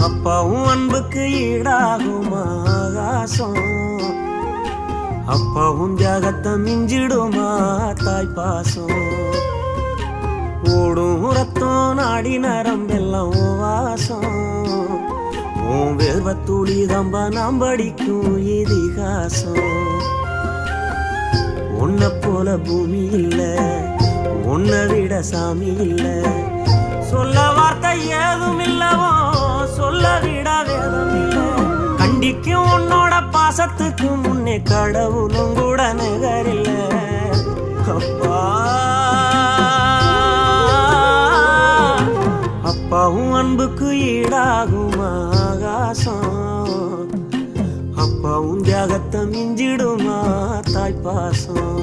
அப்பாவும் அன்புக்கு ஈடாகுமா ஆகாசம், அப்பாவும் தியாகத்தை மிஞ்சிடுமா தாய் பாசம். ஓடும் ரத்தம் நாடி நரம்பெல்லாம் வாசம், உன் வேர்வத்துளி தம்ப நாம் படிக்கும் இதிகாசம். உன்னை போல பூமி இல்ல, உன்னை விட சாமி இல்ல, சொல்ல வார்த்தை ஏதும் இல்லவோ சொல்ல விட வேதம் இல்ல. கண்டிக்கும் உன்னோட பாசத்துக்கு முன்னே கடவுளும் கூட நிகரில்ல. அப்பா அப்பாவும் அன்புக்கு ஈடாகுமா ஆகாசம், அப்பாவும் தியாகத்தை மிஞ்சிடுமா தாய் பாசம்.